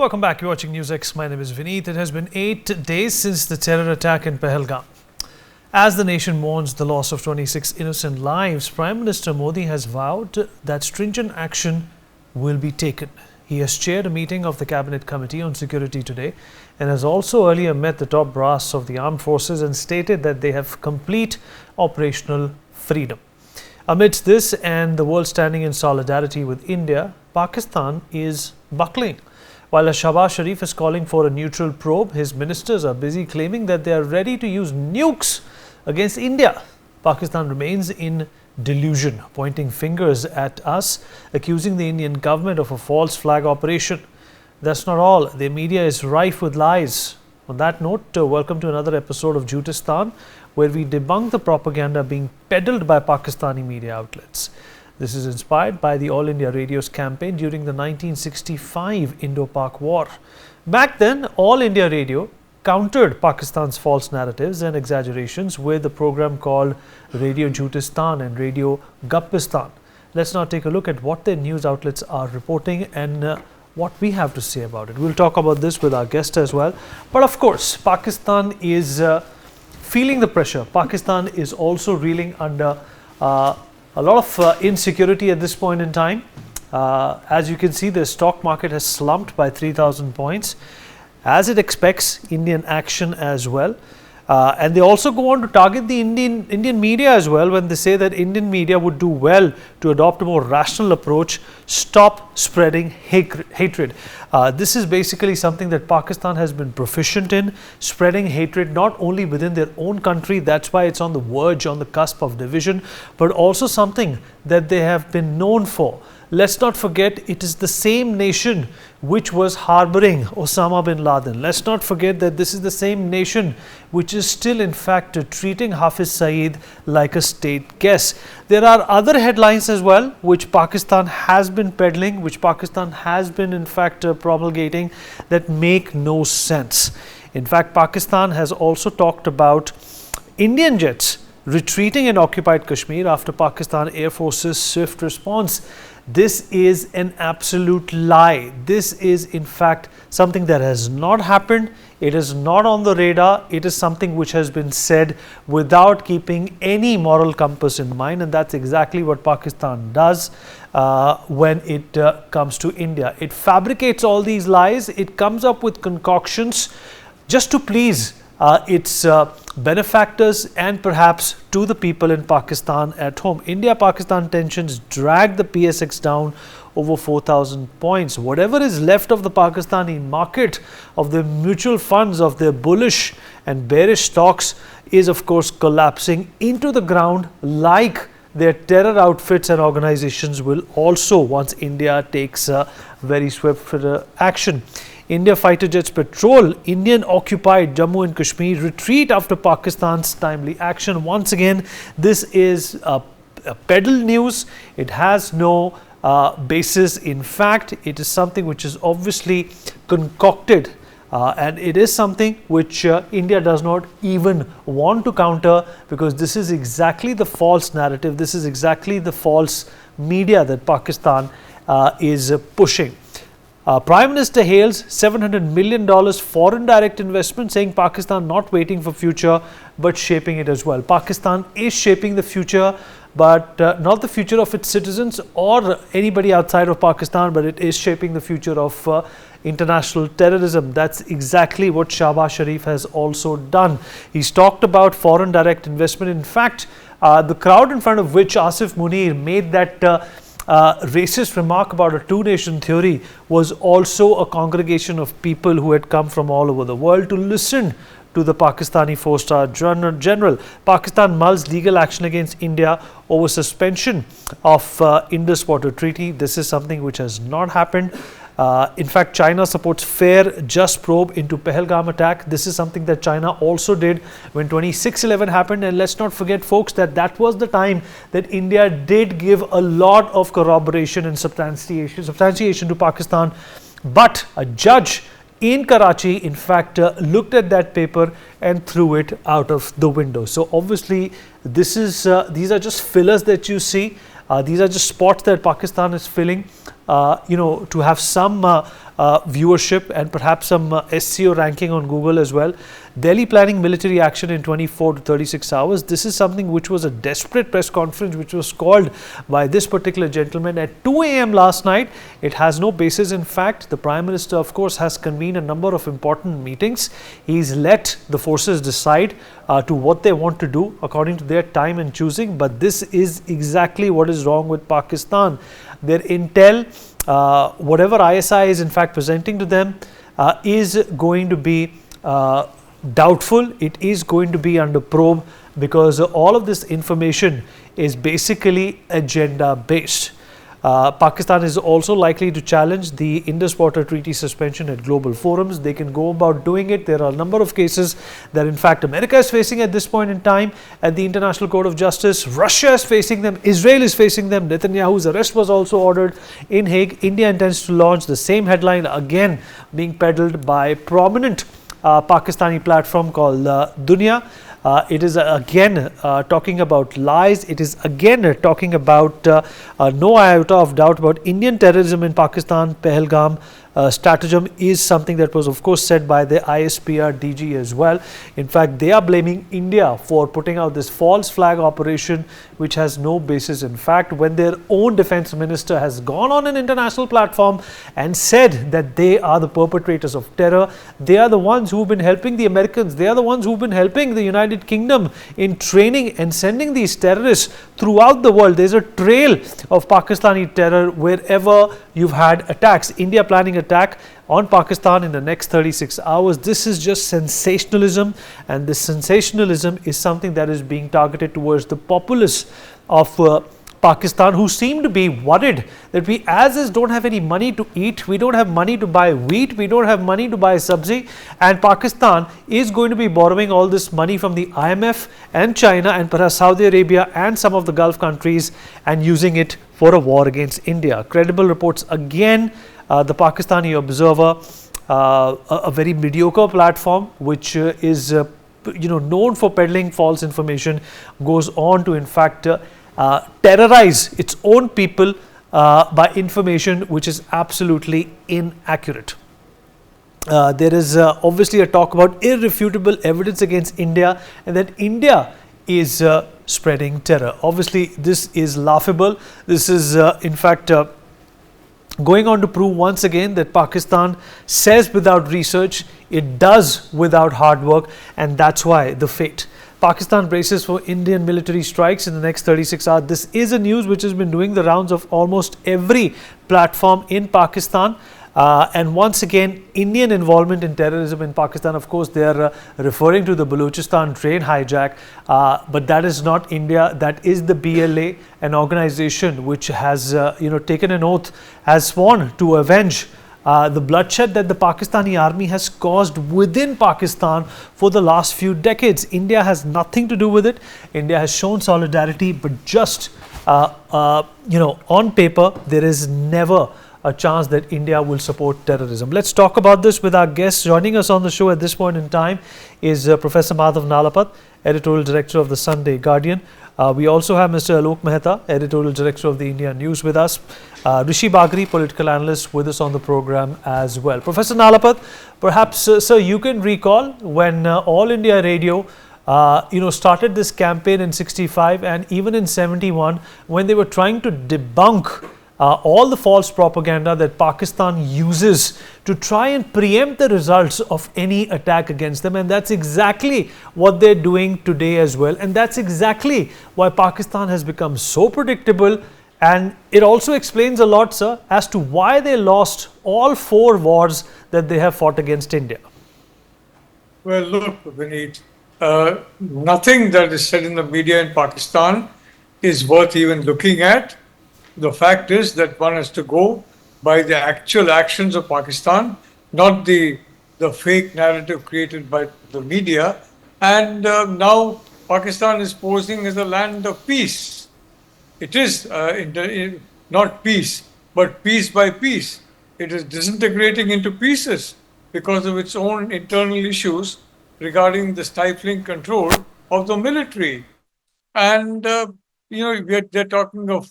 Welcome back. You're watching NewsX. My name is Vineet. It has been 8 days since the terror attack in Pahalgam. As the nation mourns the loss of 26 innocent lives, Prime Minister Modi has vowed that stringent action will be taken. He has chaired a meeting of the Cabinet Committee on Security today and has also earlier met the top brass of the armed forces and stated that they have complete operational freedom. Amidst this and the world standing in solidarity with India, Pakistan is buckling. While Shahbaz Sharif is calling for a neutral probe, his ministers are busy claiming that they are ready to use nukes against India. Pakistan remains in delusion, pointing fingers at us, accusing the Indian government of a false flag operation. That's not all. The media is rife with lies. On that note, welcome to another episode of Jhootistan, where we debunk the propaganda being peddled by Pakistani media outlets. This is inspired by the All India Radio's campaign during the 1965 Indo-Pak War. Back then, All India Radio countered Pakistan's false narratives and exaggerations with a program called Radio Jhootistan and Radio Guppistan. Let's now take a look at what their news outlets are reporting and what we have to say about it. We'll talk about this with our guest as well. But of course, Pakistan is feeling the pressure. Pakistan is also reeling under a lot of insecurity at this point in time. As you can see, the stock market has slumped by 3,000 points, as it expects Indian action as well. And they also go on to target the Indian media as well when they say that Indian media would do well to adopt a more rational approach, stop spreading hatred. This is basically something that Pakistan has been proficient in, spreading hatred not only within their own country, that's why it's on the verge, on the cusp of division, but also something that they have been known for. Let's not forget, it is the same nation which was harboring Osama bin Laden. Let's not forget that this is the same nation which is still in fact treating Hafiz Saeed like a state guest. There are other headlines as well which Pakistan has been peddling, which Pakistan has been in fact promulgating, that make no sense. In fact, Pakistan has also talked about Indian jets retreating in occupied Kashmir after Pakistan Air Force's swift response. This is an absolute lie. This is in fact something that has not happened. It is not on the radar. It is something which has been said without keeping any moral compass in mind, and that's exactly what Pakistan does when it comes to India. It fabricates all these lies. It comes up with concoctions just to please its benefactors and perhaps to the people in Pakistan at home. India-Pakistan tensions drag the PSX down over 4,000 points. Whatever is left of the Pakistani market, of the mutual funds, of their bullish and bearish stocks is of course collapsing into the ground, like their terror outfits and organizations will also once India takes very swift action. India fighter jets patrol Indian occupied Jammu and Kashmir, retreat after Pakistan's timely action. Once again, this is a peddled news. It has no basis in fact. It is something which is obviously concocted and it is something which India does not even want to counter, because this is exactly the false narrative. This is exactly the false media that Pakistan is pushing. Prime Minister hails $700 million foreign direct investment, saying Pakistan not waiting for future but shaping it as well. Pakistan is shaping the future, but not the future of its citizens or anybody outside of Pakistan, but it is shaping the future of international terrorism. That's exactly what Shahbaz Sharif has also done. He's talked about foreign direct investment. In fact, the crowd in front of which Asif Munir made that racist remark about a two-nation theory was also a congregation of people who had come from all over the world to listen to the Pakistani four-star general. Pakistan mulls legal action against India over suspension of Indus Water Treaty. This is something which has not happened. In fact, China supports fair, just probe into Pahalgam attack. This is something that China also did when 26/11 happened. And let's not forget, folks, that that was the time that India did give a lot of corroboration and substantiation to Pakistan. But a judge in Karachi, in fact, looked at that paper and threw it out of the window. So obviously, these are just fillers that you see. These are just spots that Pakistan is filling, to have some viewership and perhaps some SEO ranking on Google as well. Delhi planning military action in 24 to 36 hours. This is something which was a desperate press conference which was called by this particular gentleman at 2 a.m. last night. It has no basis in fact. The Prime Minister, of course, has convened a number of important meetings. He's let the forces decide to what they want to do according to their time and choosing. But this is exactly what is wrong with Pakistan. Their intel, whatever ISI is in fact presenting to them, is going to be doubtful. It is going to be under probe because all of this information is basically agenda based. Pakistan is also likely to challenge the Indus Water Treaty suspension at global forums. They can go about doing it. There are a number of cases that in fact America is facing at this point in time at the International Court of Justice. Russia is facing them. Israel is facing them. Netanyahu's arrest was also ordered in Hague. India intends to launch the same headline again being peddled by prominent Pakistani platform called Dunya. It is again talking about lies. It is again talking about no iota of doubt about Indian terrorism in Pakistan. Pahalgam stratagem is something that was of course said by the ISPR DG as well. In fact, they are blaming India for putting out this false flag operation which has no basis in fact, when their own defense minister has gone on an international platform and said that they are the perpetrators of terror. They are the ones who've been helping the Americans. They are the ones who've been helping the United Kingdom in training and sending these terrorists throughout the world. There's a trail of Pakistani terror wherever you've had attacks. India planning attack on Pakistan in the next 36 hours. This is just sensationalism, and this sensationalism is something that is being targeted towards the populace of Pakistan, who seem to be worried that we as is don't have any money to eat, we don't have money to buy wheat, we don't have money to buy sabzi, and Pakistan is going to be borrowing all this money from the IMF and China and perhaps Saudi Arabia and some of the Gulf countries and using it for a war against India. Credible reports again. The Pakistani Observer, a very mediocre platform which is known for peddling false information, goes on to in fact terrorize its own people by information which is absolutely inaccurate. There is obviously a talk about irrefutable evidence against India and that India is spreading terror. Obviously, this is laughable. This is in fact going on to prove once again that Pakistan says without research, it does without hard work, and that's why the fate. Pakistan braces for Indian military strikes in the next 36 hours. This is a news which has been doing the rounds of almost every platform in Pakistan. And once again, Indian involvement in terrorism in Pakistan, of course, they are referring to the Balochistan train hijack, but that is not India. That is the BLA, an organization which has taken an oath, has sworn to avenge the bloodshed that the Pakistani army has caused within Pakistan for the last few decades. India has nothing to do with it. India has shown solidarity, but just on paper, there is never a chance that India will support terrorism. Let's talk about this with our guests. Joining us on the show at this point in time is Professor Madhav Nalapat, Editorial Director of the Sunday Guardian. We also have Mr. Alok Mehta, Editorial Director of the India News with us. Rishi Bagri, Political Analyst, with us on the program as well. Professor Nalapat, perhaps, sir, you can recall when All India Radio started this campaign in 65 and even in 71 when they were trying to debunk all the false propaganda that Pakistan uses to try and preempt the results of any attack against them. And that's exactly what they're doing today as well. And that's exactly why Pakistan has become so predictable. And it also explains a lot, sir, as to why they lost all 4 wars that they have fought against India. Well, look, Vineet, nothing that is said in the media in Pakistan is worth even looking at. The fact is that one has to go by the actual actions of Pakistan, not the fake narrative created by the media. And now Pakistan is posing as a land of peace. It is not peace, but piece by piece. It is disintegrating into pieces because of its own internal issues regarding the stifling control of the military. And, they're talking of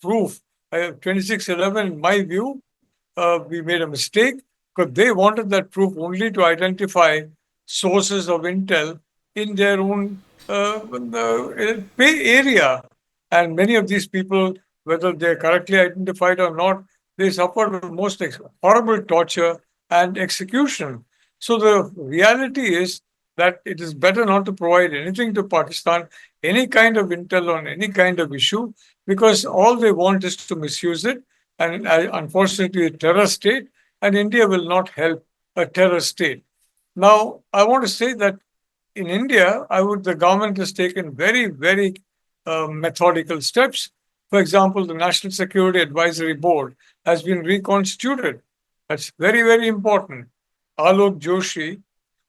proof. 2611, in my view, we made a mistake because they wanted that proof only to identify sources of intel in their own pay area. And many of these people, whether they're correctly identified or not, they suffered the most horrible torture and execution. So the reality is that it is better not to provide anything to Pakistan, any kind of intel on any kind of issue, because all they want is to misuse it. And unfortunately, a terror state, and India will not help a terror state. Now, I want to say that in India, the government has taken very, very methodical steps. For example, the National Security Advisory Board has been reconstituted. That's very, very important. Alok Joshi,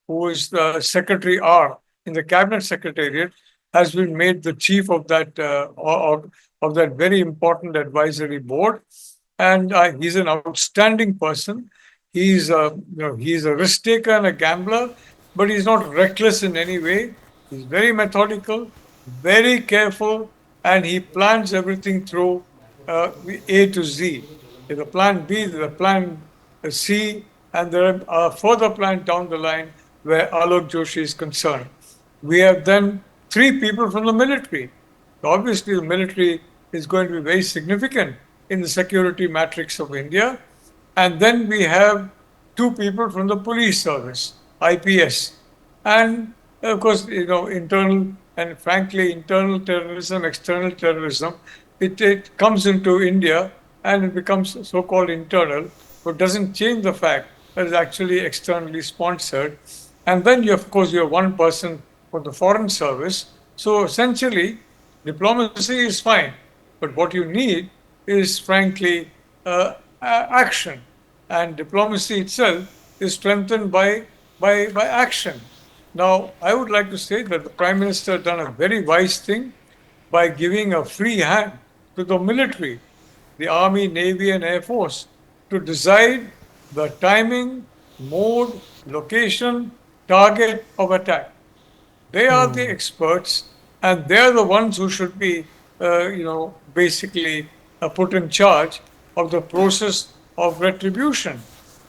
who is the Secretary R in the Cabinet Secretariat, has been made the chief of of that very important advisory board, and he's an outstanding person. He's a risk taker and a gambler, but he's not reckless in any way. He's very methodical, very careful, and he plans everything through A to Z. There's a plan B, there's a plan C, and there are further plans down the line where Alok Joshi is concerned. We have then three people from the military. Obviously, the military is going to be very significant in the security matrix of India. And then we have two people from the police service, IPS. And of course, internal and frankly, internal terrorism, external terrorism, it comes into India and it becomes so called internal, but doesn't change the fact that it's actually externally sponsored. And then, of course, you have one person for the foreign service. So essentially, diplomacy is fine, but what you need is, frankly, action. And diplomacy itself is strengthened by action. Now, I would like to say that the Prime Minister has done a very wise thing by giving a free hand to the military, the Army, Navy, and Air Force, to decide the timing, mode, location, target of attack. They are the experts, and they're the ones who should be, basically put in charge of the process of retribution.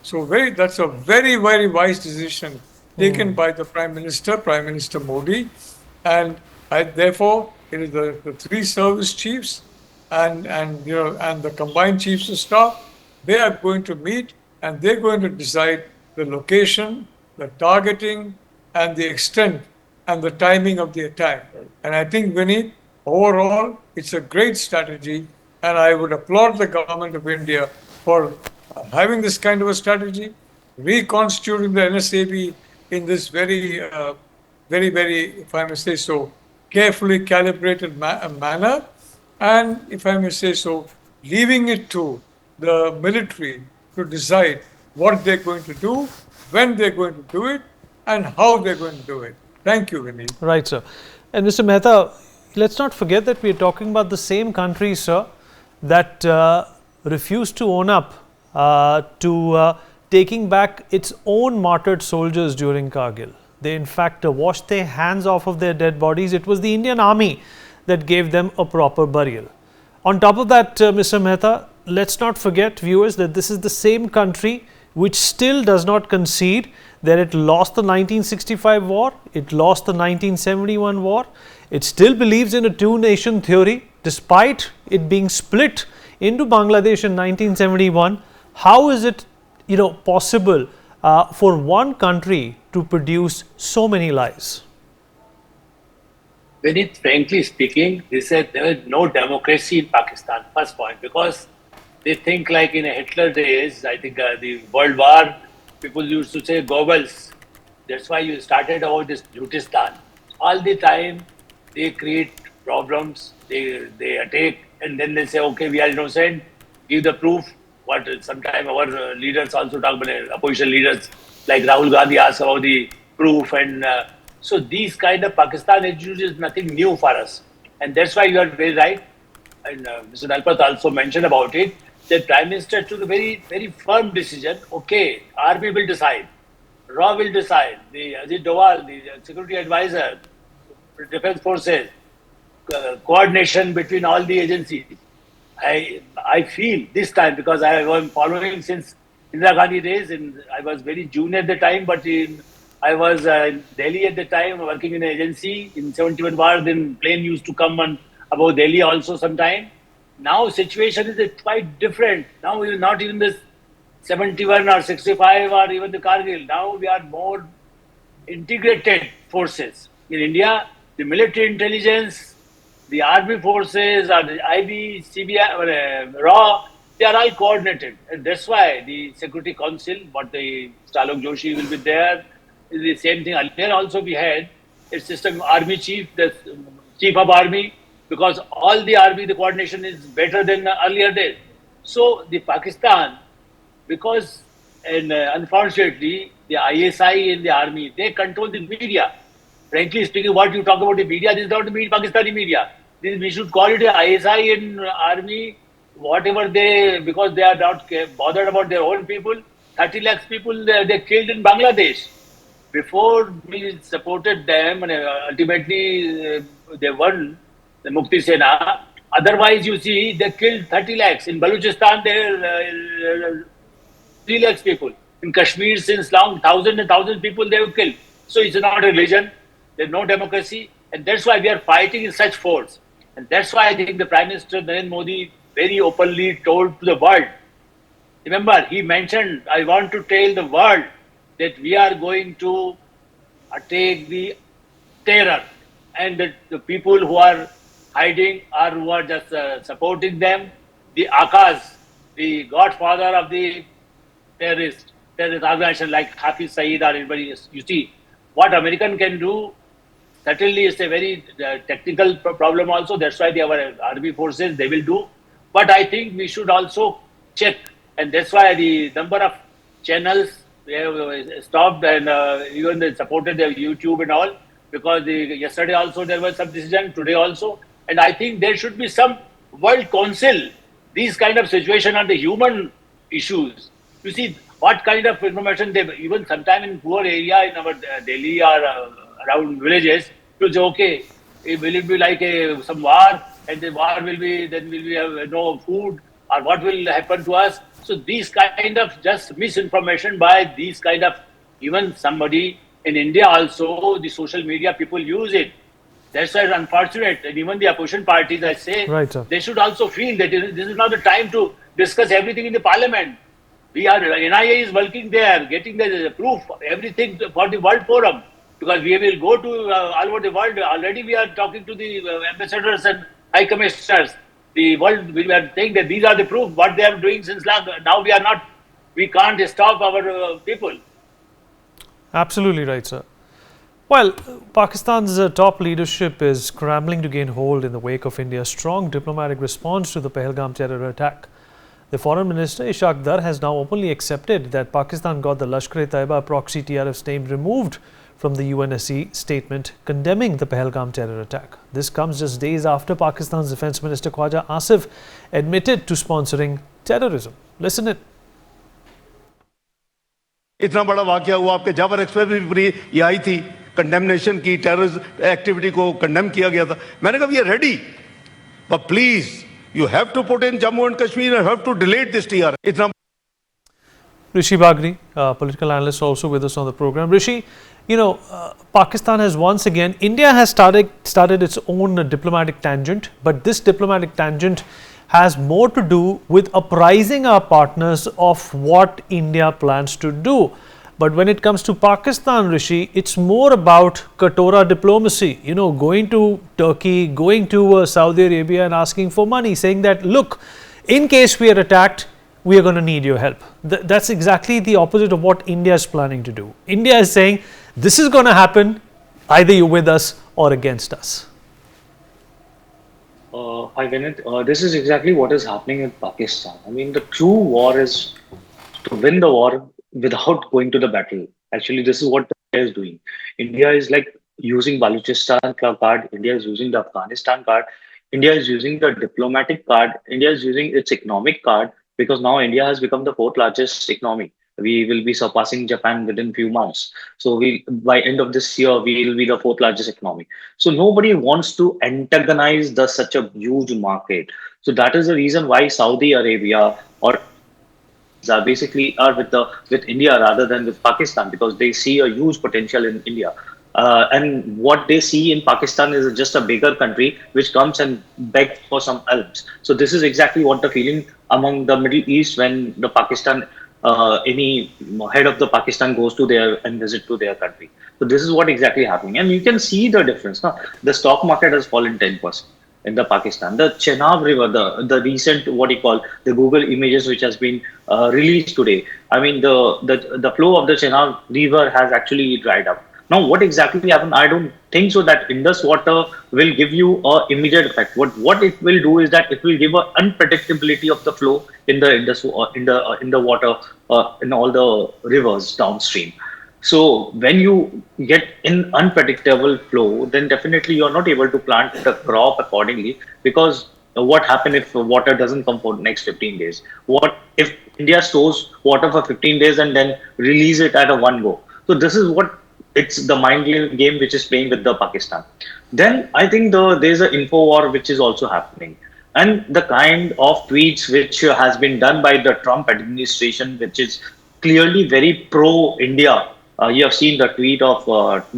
So that's a very, very wise decision taken by the Prime Minister, Prime Minister Modi, and therefore it is the three service chiefs and the combined chiefs of staff. They are going to meet and they're going to decide the location, the targeting, and the extent and the timing of the attack. And I think, Vinny, overall, it's a great strategy, and I would applaud the government of India for having this kind of a strategy, reconstituting the NSAB in this very, very, if I may say so, carefully calibrated manner, and if I may say so, leaving it to the military to decide what they're going to do, when they're going to do it, and how they're going to do it. Thank you, Vinny. Right, sir. And Mr. Mehta, let's not forget that we are talking about the same country, sir, that refused to own up to taking back its own martyred soldiers during Kargil. They, in fact, washed their hands off of their dead bodies. It was the Indian Army that gave them a proper burial. On top of that, Mr. Mehta, let's not forget, viewers, that this is the same country which still does not concede that it lost the 1965 war, it lost the 1971 war. It still believes in a two-nation theory, despite it being split into Bangladesh in 1971. How is it, possible for one country to produce so many lies? Vinit, frankly speaking, they said there is no democracy in Pakistan, first point, because they think like in Hitler days, I think the World War, people used to say Goebbels. That's why you started about this Jhootistan. All the time, they create problems, they attack, and then they say, okay, we are innocent, give the proof. What sometimes our leaders also talk about, opposition leaders like Rahul Gandhi ask about the proof, and so these kind of Pakistan attitude is nothing new for us, and that's why you are very right. And Mr. Dalpat also mentioned about it. The Prime Minister took a very, very firm decision. Okay, Army will decide, RAW will decide, the Ajit Doval, the security advisor, Defense Forces, coordination between all the agencies. I feel this time because I was following since Indira Gandhi days, and I was very junior at the time, but I was in Delhi at the time working in an agency in 71 war. Then plane used to come on about Delhi also sometime. Now situation is quite different. Now we are not even this 71 or 65 or even the Kargil. Now we are more integrated forces. In India, the military intelligence, the army forces, or the IB, CBI, RAW, they are all coordinated. And that's why the Security Council, what the Stalok Joshi will be there, is the same thing. Earlier also we had a system army chief, the chief of army, because all the army, the coordination is better than the earlier days. So the Pakistan because and unfortunately the ISI in the army they control the media. Frankly speaking, what you talk about the media, this is not the Pakistani media. This, we should call it a ISI in army, whatever they because they are not bothered about their own people. 30 lakhs people they killed in Bangladesh. Before we supported them, and ultimately they won the Mukti Sena. Otherwise, you see, they killed 30 lakhs. In Balochistan, they 3 lakhs people. In Kashmir, since long, thousands and thousands of people they have killed. So it's not a religion. There's no democracy. And that's why we are fighting in such force. And that's why I think the Prime Minister Narendra Modi very openly told to the world. Remember, he mentioned, I want to tell the world that we are going to take the terror and the people who are hiding or who are just supporting them, the Akas, the godfather of the terrorist organization like Hafiz Saeed or anybody else. You see, what American can do, certainly it's a very technical problem also. That's why they have army forces, they will do. But I think we should also check. And that's why the number of channels they have stopped and even they supported their YouTube and all. Because yesterday also there was some decision, today also. And I think there should be some world council. These kind of situation are the human issues. You see what kind of information they even sometime in poor area in our Delhi or around villages to say okay, will it be like some war and the war will be then will we have no food or what will happen to us? So these kind of just misinformation by these kind of even somebody in India also the social media people use it. That's why it's unfortunate. And even the opposition parties, I say, Right, sir. they should also feel that this is not the time to discuss everything in the parliament. We are NIA is working there, getting the proof, everything for the World Forum, because we will go to all over the world. Already we are talking to the ambassadors and high commissioners. The world, we are saying that these are the proof what they are doing since long. Now we are not, we can't stop our people. Absolutely right, sir. Well, Pakistan's top leadership is scrambling to gain hold in the wake of India's strong diplomatic response to the Pahalgam terror attack. The foreign minister Ishaq Dar has now openly accepted that Pakistan got the Lashkar-e-Taiba proxy TRF's name removed from the UNSC statement condemning the Pahalgam terror attack. This comes just days after Pakistan's Defence Minister Khwaja Asif admitted to sponsoring terrorism. Listen it. इतना बड़ा वाकया हुआ आपके Jawar express भी पूरी ये आई थी condemnation की टेररिस्ट एक्टिविटी को कंडेम किया गया था मैंने कहा we are ready but please you have to put in Jammu and Kashmir and have to delete this TR इतना Rishi Bagri, political analyst, also with us on the program. Rishi, you know, Pakistan has once again, India has started its own diplomatic tangent, but this diplomatic tangent has more to do with apprising our partners of what India plans to do. But when it comes to Pakistan, Rishi, it's more about Katora diplomacy, you know, going to Turkey, going to Saudi Arabia and asking for money, saying that, look, in case we are attacked, we are going to need your help. That's exactly the opposite of what India is planning to do. India is saying, this is going to happen, either you're with us or against us. Hi, Vinit. This is exactly what is happening in Pakistan. I mean, the true war is to win the war without going to the battle. Actually, this is what India is doing. India is like using Balochistan card. India is using the Afghanistan card. India is using the diplomatic card. India is using its economic card because now India has become the fourth largest economy. We will be surpassing Japan within few months. So we by end of this year we will be the fourth largest economy. So nobody wants to antagonize the such a huge market. So that is the reason why Saudi Arabia or basically are with India rather than with Pakistan, because they see a huge potential in India. And what they see in Pakistan is just a bigger country which comes and begs for some helps. So this is exactly what the feeling among the Middle East when the Pakistan any head of the Pakistan goes to their and visit to their country. So this is what exactly happening, and you can see the difference. No? The stock market has fallen 10% in the Pakistan. The Chenab River, the recent what you call the Google images which has been released today. I mean the flow of the Chenab River has actually dried up. Now, what exactly happened? I don't think so that Indus water will give you a immediate effect. What it will do is that it will give a unpredictability of the flow in the Indus in the water in all the rivers downstream. So when you get in unpredictable flow, then definitely you're not able to plant the crop accordingly, because what happen if water doesn't come for next 15 days? What if India stores water for 15 days and then release it at a one go? So this is what it's the mind game which is playing with the Pakistan. Then I think there's an info war which is also happening, and the kind of tweets which has been done by the Trump administration, which is clearly very pro India. You have seen the tweet of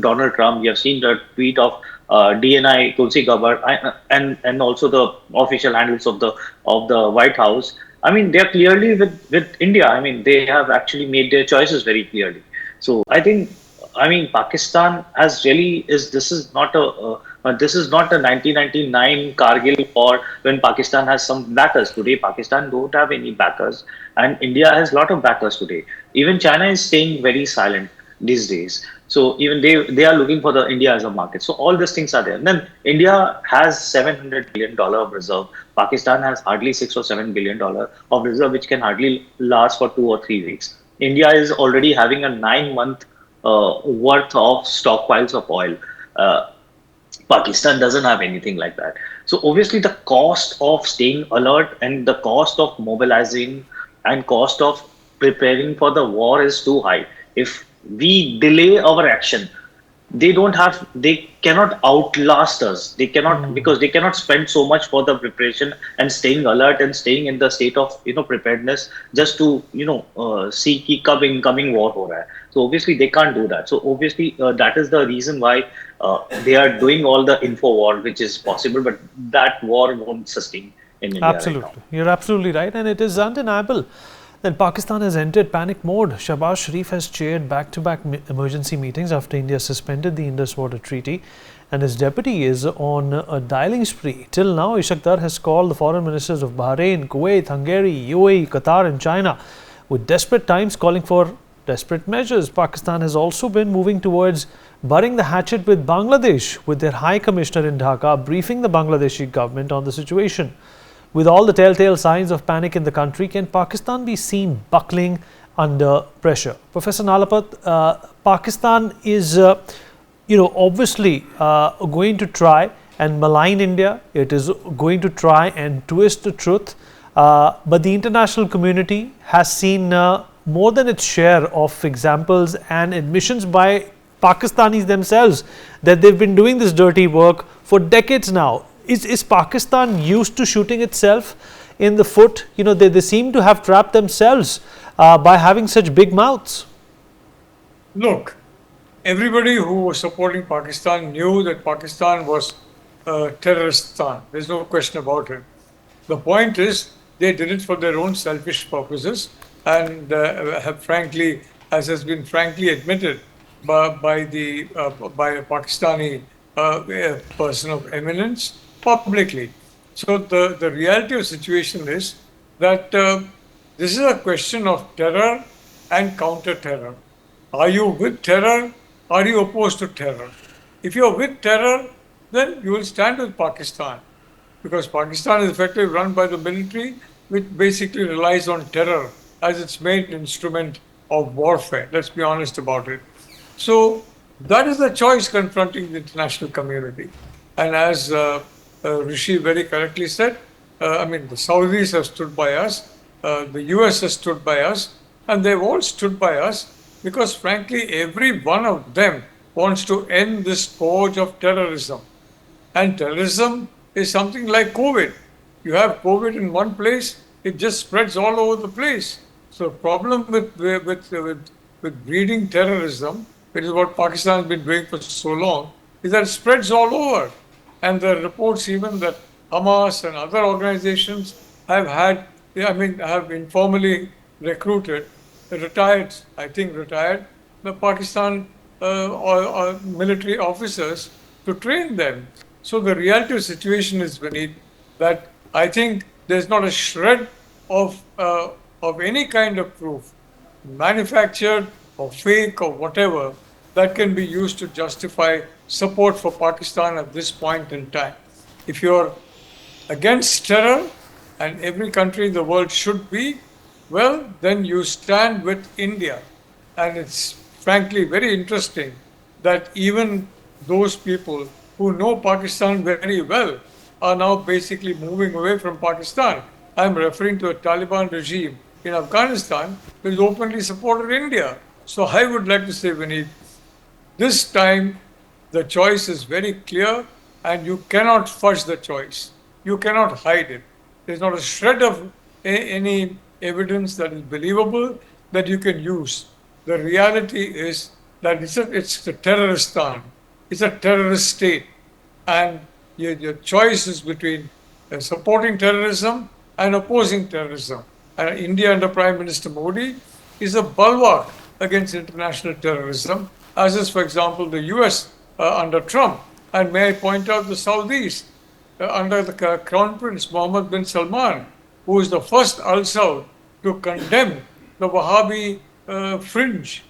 Donald Trump. You have seen the tweet of DNI Tulsi Gabbard, and also the official handles of the White House. I mean, they are clearly with India. I mean, they have actually made their choices very clearly. So I think, I mean, Pakistan has really is this is not a 1999 Kargil or when Pakistan has some backers. Today, Pakistan don't have any backers, and India has a lot of backers today. Even China is staying very silent these days. So even they are looking for the India as a market. So all these things are there. And then India has $700 billion of reserve. Pakistan has hardly $6 or $7 billion of reserve, which can hardly last for 2 or 3 weeks. India is already having a 9 month worth of stockpiles of oil. Uh, Pakistan doesn't have anything like that. So obviously the cost of staying alert and the cost of mobilizing and cost of preparing for the war is too high. If we delay our action, they cannot outlast us. They cannot, because they cannot spend so much for the preparation and staying alert and staying in the state of preparedness just to see कि कब incoming war हो रहा है. So obviously they can't do that. So obviously that is the reason why they are doing all the info war which is possible, but that war won't sustain in India right now. Absolutely. You're absolutely right. And it is undeniable that Pakistan has entered panic mode. Shahbaz Sharif has chaired back-to-back emergency meetings after India suspended the Indus Water Treaty, and his deputy is on a dialing spree. Till now, Ishaq Dar has called the foreign ministers of Bahrain, Kuwait, Hungary, UAE, Qatar and China with desperate times calling for desperate measures. Pakistan has also been moving towards burying the hatchet with Bangladesh, with their High Commissioner in Dhaka briefing the Bangladeshi government on the situation. With all the telltale signs of panic in the country, can Pakistan be seen buckling under pressure? Professor Nalapat, Pakistan is, obviously going to try and malign India. It is going to try and twist the truth. But the international community has seen more than its share of examples and admissions by Pakistanis themselves that they've been doing this dirty work for decades now. Is Pakistan used to shooting itself in the foot? They seem to have trapped themselves by having such big mouths. Look, everybody who was supporting Pakistan knew that Pakistan was a terrorist stan. There's no question about it. The point is, they did it for their own selfish purposes, and have frankly, as has been frankly admitted by a Pakistani person of eminence publicly. So the reality of the situation is that this is a question of terror and counter-terror. Are you with terror? Are you opposed to terror? If you're with terror, then you will stand with Pakistan, because Pakistan is effectively run by the military, which basically relies on terror as its main instrument of warfare. Let's be honest about it. So that is the choice confronting the international community. And as Rishi very correctly said, the Saudis have stood by us, the US has stood by us, and they've all stood by us because, frankly, every one of them wants to end this scourge of terrorism. And terrorism is something like COVID. You have COVID in one place, it just spreads all over the place. So the problem with breeding terrorism, which is what Pakistan has been doing for so long, is that it spreads all over. And the reports even that Hamas and other organizations have had, have informally recruited retired, the Pakistan or military officers to train them. So the reality of the situation is, Vineet, that I think there's not a shred of any kind of proof, manufactured or fake or whatever, that can be used to justify support for Pakistan at this point in time. If you're against terror, and every country in the world should be, well, then you stand with India. And it's frankly very interesting that even those people who know Pakistan very well are now basically moving away from Pakistan. I'm referring to a Taliban regime in Afghanistan which openly supported India. So I would like to say, Vineet, this time the choice is very clear and you cannot fudge the choice. You cannot hide it. There's not a shred of any evidence that is believable that you can use. The reality is that it's a terroristan. It's a terrorist state. And your choice is between supporting terrorism and opposing terrorism. And India under Prime Minister Modi is a bulwark against international terrorism, as is, for example, the US under Trump. And may I point out the Saudis under the Crown Prince Mohammed bin Salman, who is the first Al Saud to condemn the Wahhabi fringe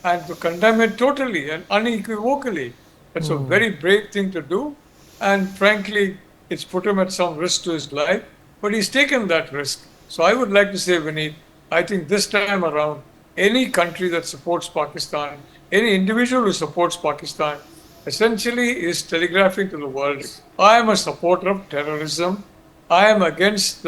and to condemn it totally and unequivocally. It's a very brave thing to do. And frankly, it's put him at some risk to his life, but he's taken that risk. So I would like to say, Vineet, I think this time around, any country that supports Pakistan, any individual who supports Pakistan, essentially is telegraphing to the world, I am a supporter of terrorism. I am against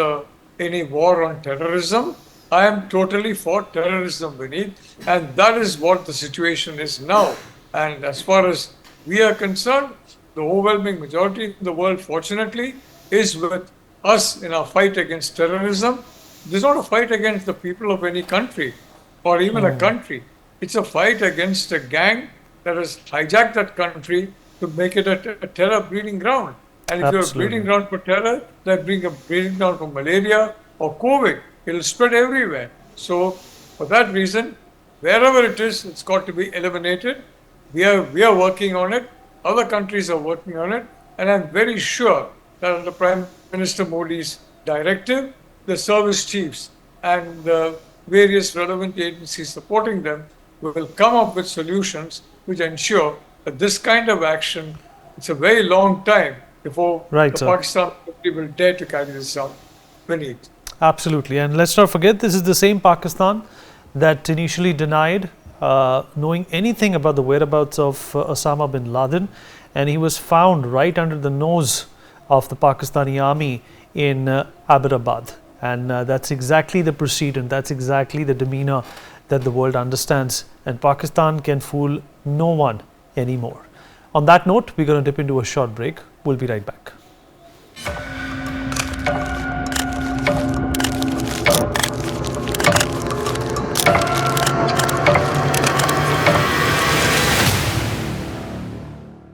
any war on terrorism. I am totally for terrorism, Vineet. And that is what the situation is now. And as far as we are concerned, the overwhelming majority in the world, fortunately, is with us in our fight against terrorism. This is not a fight against the people of any country or even a country. It's a fight against a gang that has hijacked that country to make it a terror breeding ground. And if you're a breeding ground for terror, they're a breeding ground for malaria or COVID. It'll spread everywhere. So for that reason, wherever it is, it's got to be eliminated. We are working on it. Other countries are working on it. And I'm very sure that under Prime Minister Modi's directive, the service chiefs and the various relevant agencies supporting them will come up with solutions which ensure that this kind of action, it's a very long time before Pakistan will dare to carry this out. Vineet. Absolutely. And let's not forget, this is the same Pakistan that initially denied knowing anything about the whereabouts of Osama bin Laden, and he was found right under the nose of the Pakistani army in Islamabad. And that's exactly the precedent, that's exactly the demeanor that the world understands, and Pakistan can fool no one anymore. On that note, we're going to dip into a short break. We'll be right back.